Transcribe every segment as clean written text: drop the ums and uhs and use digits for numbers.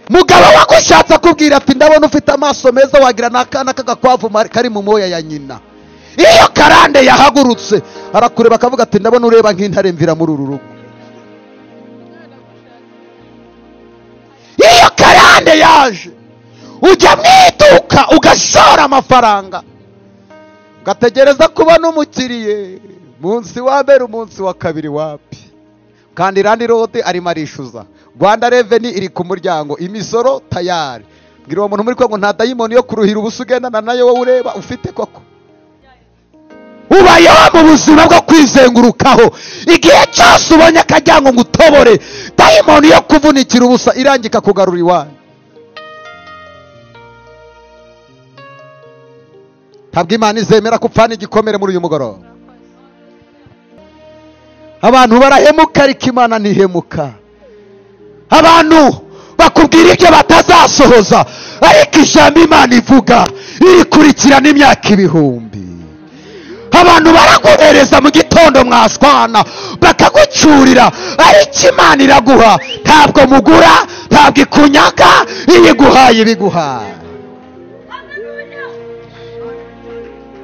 mugabo wagushatse akubwira ati ndabona ufite amaso meza wagira n'akana k'agakwavu kari mu moya ya nyina. Iyo karande yahagurutse arakureba akavuga ati ndabona ureba nk'intare mvira muri uru rugo. Iyo karande yaje ujya mu iduka ugashora amafaranga ugategereza kubona umukiriye, munsi wa mbere umunsi wa kabiri wapi, kandi Randi Road arimo arishyuza, Rwanda Revenue iri ku muryango, imisoro tayari. Bwira uwo muntu muri Kongo nta dayimoni yo kuruhira ubusa ugendana nayo wowe ureba ufite koko. Ubayeho mu buzima bwo kwizengurukaho, igihe cyose ubonye akajyango ngo utobore, dayimoni yo kuvunikira ubusa irangika kugarura iwanyu. Ntabwo Imana izemera kupfana igikomere muri uyu mugoroba. Abantu barahemuka ariko Imana ntihemuka. Abantu bakubwira ibyo batazasohoza, ariko ijambo Imana ivuga irikurikirana imyaka ibihumbi. Abantu baraguhereza mu gitondo mwashwana bakagucyurira, ariko Imana iraguha. Ntabwo mugura, ntabwo ikunyaga, iyo iguhaye ibiguhaye.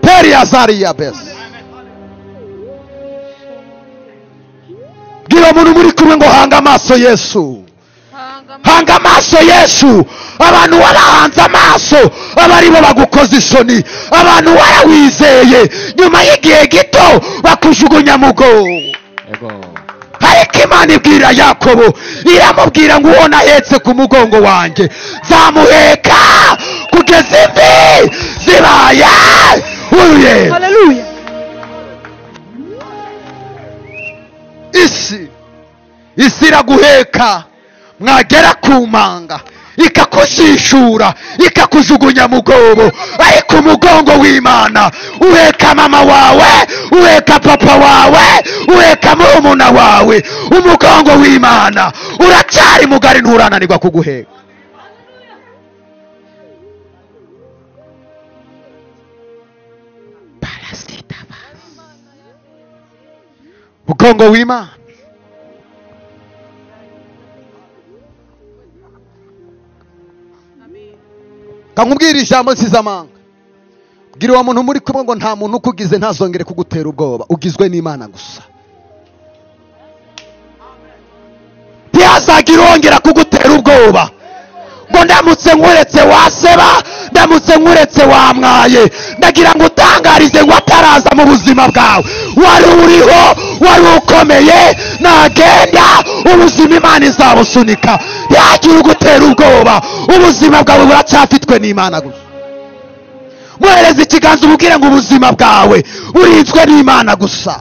Periazariya bese. Bwira umuntu muri kumwe ngo hanga amaso Yesu. Hanga amaso Yesu. Abantu warahanze amaso abari bo bagukoze isoni, abantu warawizeye, nyuma y'igihe gito bakujugunya mugo. Ariko Imana ibwira Yakobo, iramubwira ngo uwo nahetse ku mugongo wanjye zamuheka kugeza imvi zibaye uruye. Haleluya. Isi iraguheka, mwagera ku manga ikakujishura ikakujugunya mugobo, ariko umugongo w'Imana uheka mama wawe, uheka papa wawe, uheka murumuna wawe. Umugongo w'Imana uracyari mugari, nturananirwa kuguheka. Umugongo w'Imana. Kankubwira ijambo nsizamanga. Bwira uwo muntu muri kumwe ngo nta muntu ukugize ntazongere kugutera ubwoba, ugizwe n'Imana gusa. Ntihazagira wongera kugutera ubwoba ngo ndamutse nkuretse waseba, ndamutse nkuretse wamwaye. Ndagira ngo utangarize ngo ataraza mu buzima bwawe wari uriho, wari ukomeye, nagenda ubuzima Imana izabusunika. Ntihagira ugutera ubwoba, ubuzima bwawe buracyafitwe n'Imana gusa. Muhereze ikiganza umubwire ngo ubuzima bwawe burinzwe n'Imana gusa.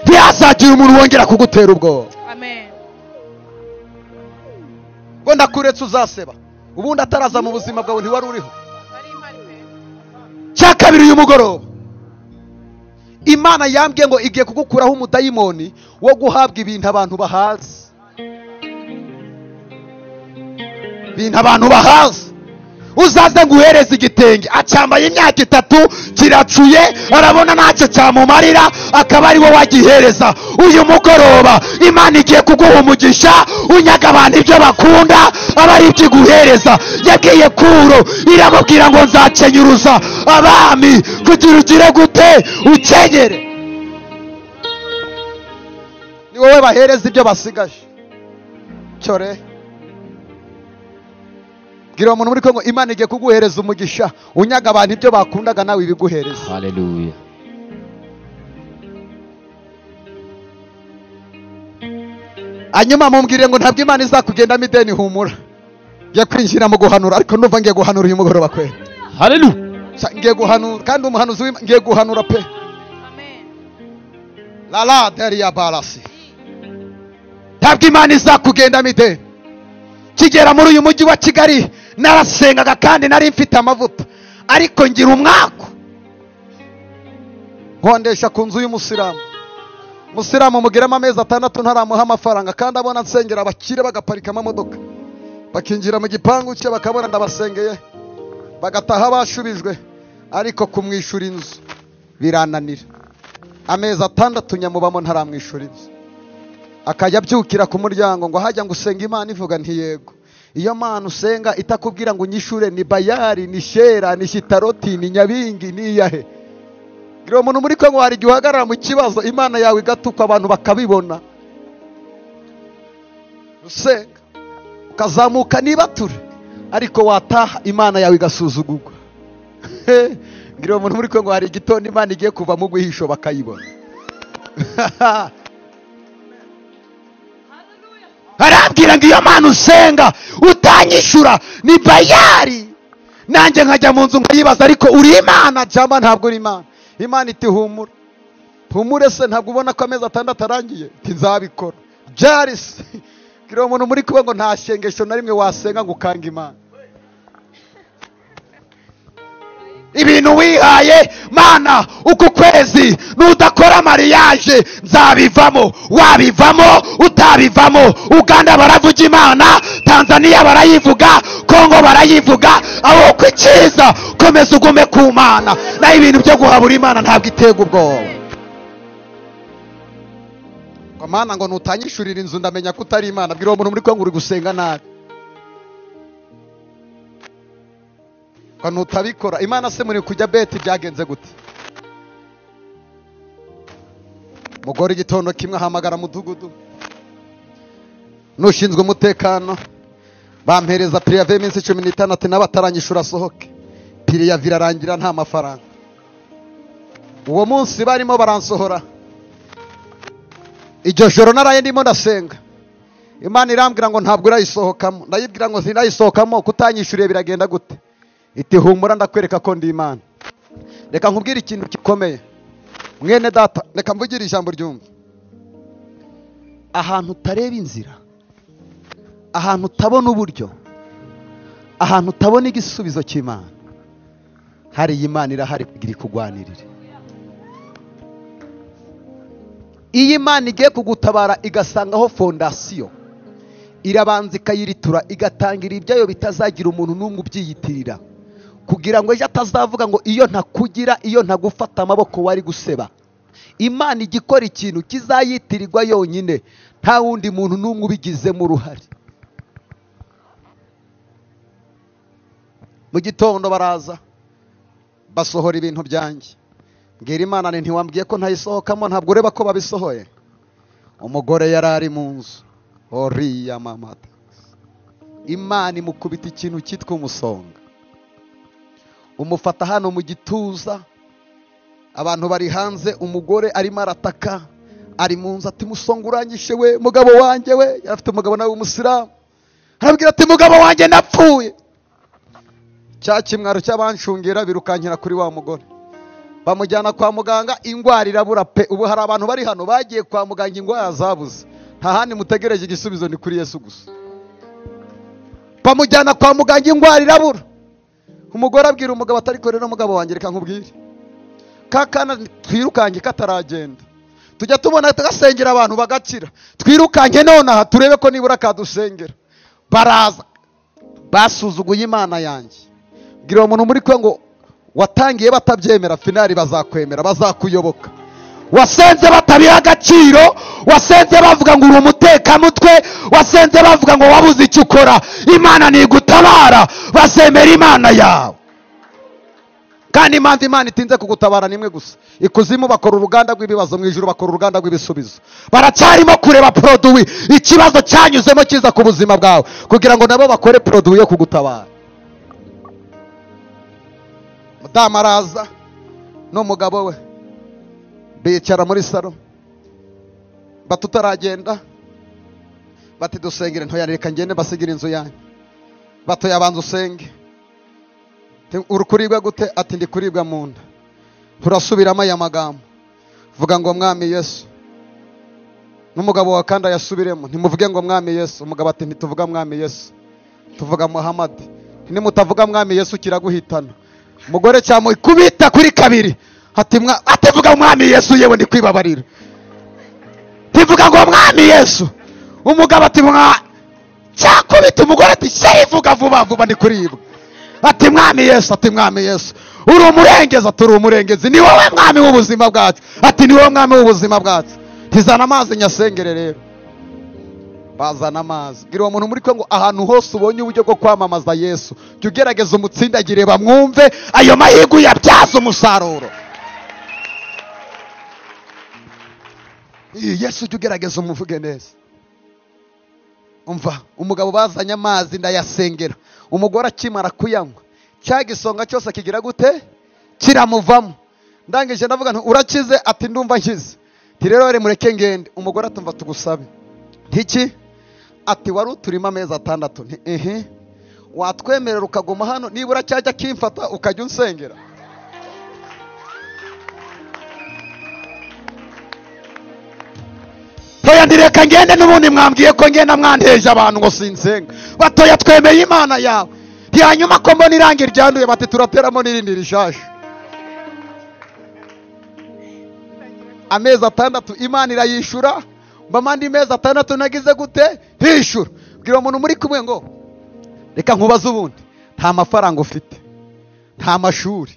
Ntihazagira umuntu wongera kugutera ubwoba. Amen. Ngo ndakuretse uzaseba, ubundi ataraza mu buzima bwawe ntiwari uriho. Cya kabiri uyu mugoroba Imana yambwiye ngo igiye kugukuraho umudayimoni wo guhabwa ibintu abantu bahazi. Ibintu abantu bahazi. Uzaze nguhereza igitenge, acyambaye imyaka 3 kiracuye, arabona ntacyo cyamumarira, akaba ari wo wagihereza. Uyu mugoroba Imana igiye kuguha umugisha, unyaga abantu ibyo bakunda, abari ibyo Yagiye Kuro iramubwira ngo nzakenyuruza abami kugira ugire gute ukenyere. Ni wowe bahereza ibyo basigaje. Cyore gira umuntu muri Kongo, Imana igiye kuguhereza umugisha, unyaga abantu ibyo bakundaga nawe ibiguhereza. Haleluya. Anyuma mumbwire ngo ntabwo Imana izakugendamo ideni, humura. Ngiye kwinjira mu guhanura, ariko numva ngiye guhanura uyu mugoroba kwe. Haleluya. Ngiye guhanura kandi umuhanuzi ngiye guhanura pe. Amen. La deria balasi. Ntabwo Imana izakugendamo ideni. Kigera muri uyu mujyi wa Kigali narasengaga kandi nari mfite amavuta, ariko ngira umwako nkondesha ku nzu y'umusiramu. Musiramu mugiramo amezi 6 ntaramuha amafaranga, kandi abona nsengera abakire bagaparika amamodoka, bakinjira mu gipangu cye bakabona ndabasengeye, bagataha bashubijwe, ariko kumwishura inzu birananira. Amezi 6 nyamubamo ntaramwishura inzu. akajya abyukira ku muryango ngo hajya ngo usenga Imana, ivuga nti yego. Iyo Mana usenga itakubwira ngo unyishure ni Bayali, ni Shera, ni Shitaroti, ni Nyabingi, ni Iyahe. Ngira umuntu muri Kongo hari igihe uhagarara mu kibazo Imana yawe igatukwa abantu bakabibona. Usenga ukazamuka nibature ariko wataha Imana yawe igasuzugurwa. Ngira umuntu muri Kongo hari igitondo Imana igiye kuva mu guhisho bakayibona. arambwira ngo iyo Mana usenga utanyishura ni Bayali, nanjye nkajya mu nzu nkayibaza ariko uri Imana cyangwa ntabwo uri Imana. Imana iti humura. Humure se ntabwo ubona ko amezi 6 arangiye? Iti nzabikora. Byari se. Ngira umuntu muri Kongo nta shengesho na rimwe wasenga ngo ukanga Imana. ibintu wihaye Mana, uku kwezi nudakora mariage nzabivamo. Wabivamo utabivamo, Uganda baravuga Imana, Tanzania barayivuga, Kongo barayivuga, aho kwikiza komeza ugume ku Mana. Na ibintu byo guhabura Imana ntabwo itega ubwoba. Ngo Mana ngo nutanyishurira inzu ndamenya ko utari Imana. Bwira umuntu muri Kongo uri gusenga nabi. Ko nutabikora Imana se muri kujya beti byagenze gute? Mugore igitondo kimwe ahamagara mudugudu nushinzwe umutekano, bampereza prive y'iminsi 16 ati nabataranyishura sohoke. Prive irarangira nta mafaranga. Uwo munsi barimo baransohora. Iryo joro naraye ndimo ndasenga, Imana irambwira ngo ntabwo urayisohokamo. Ndayibwira ngo sinayisohokamo, kutanyishuriye biragenda gute? Iti humura ndakwereka ko ndi Imana. Reka nkubwire ikintu gikomeye mwene data, reka mvugire ijambo ryumva. Ahantu utareba inzira, ahantu utabona uburyo, ahantu utabona igisubizo cy'Imana, hari Imana irahari kugira ikugwanirire. Iyi Imana igiye kugutabara igasangaho fondasiyo, irabanza ikayiritura, igatangira ibyayo bitazagira umuntu n'umwe ubyiyitirira, kugira ngo ejo atazavuga ngo iyo ntakugira, iyo ntagufata amaboko wari guseba. Imana igikora ikintu kizayitirirwa yonyine, nta wundi muntu n'umwe ubigizemo uruhare. Mu gitondo baraza basohora ibintu byanjye. Mbwira Imana ntiwambwiye ko ntayisohokamo, ntabwo ureba ko babisohoye? Umugore yarari mu nzu, oriya mamata. Imana imukubita ikintu cyitwa umusonga, umufata hano mu gituza. Abantu bari hanze, umugore arimo arataka, ari mu nzu ati musonga uranyishe we mugabo wanjye we. Yarafite umugabo nawe w'umusiramu, arabwira ati mugabo wanjye napfuye. Cya kimwaro cy'abanshungira birukankira kuri wa mugore, bamujyana kwa muganga, ingwara irabura pe. Ubu hari abantu bari hano bagiye kwa muganga ingwara zabuze, nta handi mutegereje igisubizo ni kuri Yesu gusa. Bamujyana kwa muganga ingwara irabura. Umugore abwira umugabo atari ko rero mugabo wanjye reka nkubwire, kakana twirukange kataragenda, tujya tubona tugasengera abantu bagakira, twirukange none aha turebe ko nibura kadusengera. Baraza basuzuguye Imana yanjye. Bwira umuntu muri Kongo watangiye batabyemera, finali bazakwemera, bazakuyoboka. Wasenze batabiha agaciro, wasenze bavuga ngo uri umutekamutwe, wasenze bavuga ngo wabuze icyo ukora, Imana nigutabara, bazemera Imana yawe. Kandi Imana itinze kugutabara nimwe gusa. Ikuzimu bakora uruganda rw'ibibazo, mu ijuru bakora uruganda rw'ibisubizo. Baracyarimo kureba produit ikibazo cyanyuzemo kiza ku buzima bwawe, kugira ngo nabo bakore produit yo kugutabara. Mudamu araza n'umugabo we bicara muri salo, batutaragenda bati dusengere. Ntoya reka ngende basigira inzu yanyu. Batoya abanza usenge. Uri kuribwa gute? Ati ndi kuribwa mu nda. Turasubiramo aya magambo, vuga ngo Mwami Yesu. N'umugabo wa kandi yasubiremo, ntimuvuge ngo Mwami Yesu. Umugabo ati ntituvuga Mwami Yesu, tuvuga Muhammad. Nimutavuga Mwami Yesu kiraguhitana. Umugore cyamo kubita kuri kabiri, ati vuga Mwami Yesu, yewe ndi kwibabarira. Tivuga ngo Mwami Yesu. Umugabo ati cyakubita. Umugore ati vuga vuba vuba ndi kuribwa. Ati Mwami Yesu, ati Mwami Yesu. Uri umurengezi, ati uri umurengezi. Ni wowe Mwami w'ubuzima bwacu. Ati ni wowe Mwami w'ubuzima bwacu. Tizana amazi nyasengere rero. bazana amazi. Bwira uwo muntu muri ko ngo ahantu hose ubonye uburyo bwo kwamamaza Yesu, jya ugerageza umutsindagire bamwumve, ayo mahirwe yabyaza umusaruro. Yesu jya ugerageza umuvuge neza. Umva, umugabo bazanye amazi ndayasengera, umugore akimara kuyanywa cya gisonga cyose kigira gute? Kiramuvamo. Ndangije ndavuga nti urakize? Ati ndumva nkize. Ati rero rero mureke ngende. Umugore atumva tugusabe. Ntiki? Ati wari uturima amezi 6. Nti watwemerera ukaguma hano nibura cyajya kimfata ukajya unsengera. Toya ndireka ngende n'ubundi mwambwiye ko ngenda mwanteje abantu ngo sinsenga. Batoya twemeye Imana yawe. Hanyuma ko mbona irangi ryanduye bati turateramo n'irindi rishaje. Amezi 6 Imana irayishura. Bamandi mezi 6 nagize gute? Hishura. Bwira umuntu muri kumwe ngo reka nkubaze ubundi, nta mafaranga ufite, nta mashuri,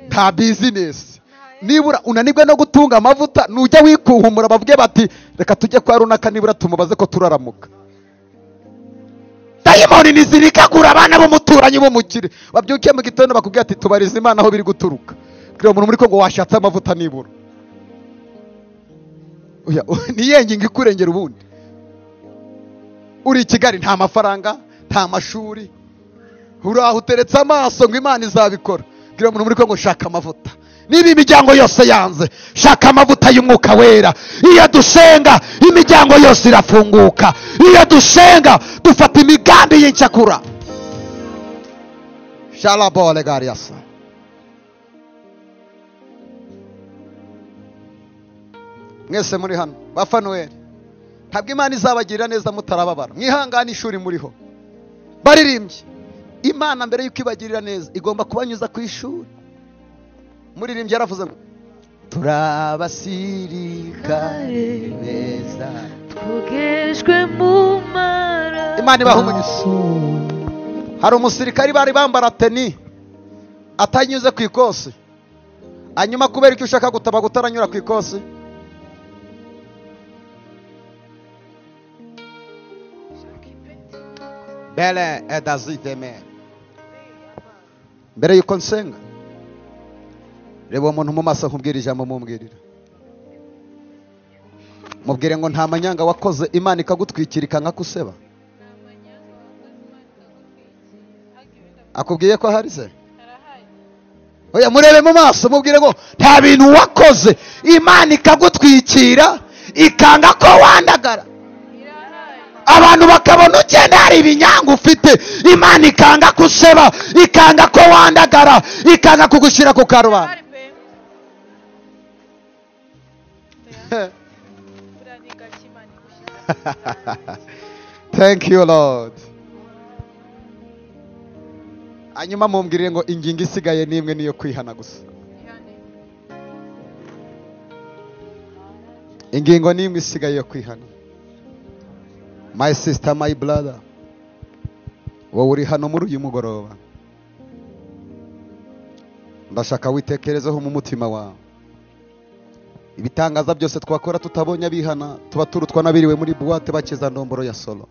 nta business, nibura unanibwe no gutunga amavuta, nujya wikuhumura bavuge bati reka tujye kwa runaka nibura tumubaze ko turaramuka. Dayimoni nizirikagura abana b'umuturanyi b'umukire, babyukiye mu gitondo bakubwira ati tubariza Imana aho biri guturuka. Bwira umuntu muri ko ngo washatse amavuta nibura. Oya niyenge ngikurengera ubundi. Uri i Kigali nta mafaranga, nta mashuri, uraho uteretse amaso ngo Imana izabikora. Bwira umuntu muri ko ngo shaka amavuta. Niba imiryango yose yanze, shaka amavuta y'umwuka wera. Iyo dusenga imiryango yose irafunguka. Iyo dusenga dufata imigambi y'incakura. Shalabole gariasa. Mwese muri hano bafa Noel, ntabwo Imana izabagirira neza mutarababara. Mwihangane ishuri muriho. Baririmbye Imana mbere yuko ibagirira neza igomba kubanyuza ku ishuri. Muririmbye yaravuze ngo turabasirikare beza twogejwe mu mara. Imana ibaha umugisha. Hari umusirikari bari bambara teni atanyuze ku ikosi, hanyuma kubera icyo ushaka gutaba gutaranyura ku ikosi, bele edaziteme. Mbere yuko nsenga reba umuntu mu maso nkubwira ijambo mumbwirira. Mubwire ngo nta manyanga wakoze Imana ikagutwikira ikankakuseba. Akubwiye ko hari se? Oya murebe mu maso mubwire ngo nta bintu wakoze Imana ikagutwikira ikanga ko wandagara. Abantu bakabona ugenda hari ibinyanga ufite, Imana ikanga kuseba, ikanga ko wandagara, ikanga kugushyira ku karubanda. Thank you Lord. Hanyuma mumbwirire ngo ingingo isigaye nimwe niyo kwihana gusa. Ingingo nimwe isigaye yo kwihana. My sister, my brother, wowe uri hano muri uyu mugoroba, ndashaka witekerezeho mu mutima wawe. Ibitangaza byose twakora tutabonye abihana, tuba turutwa nabiriwe muri buwate bakiza ndomboro ya solo.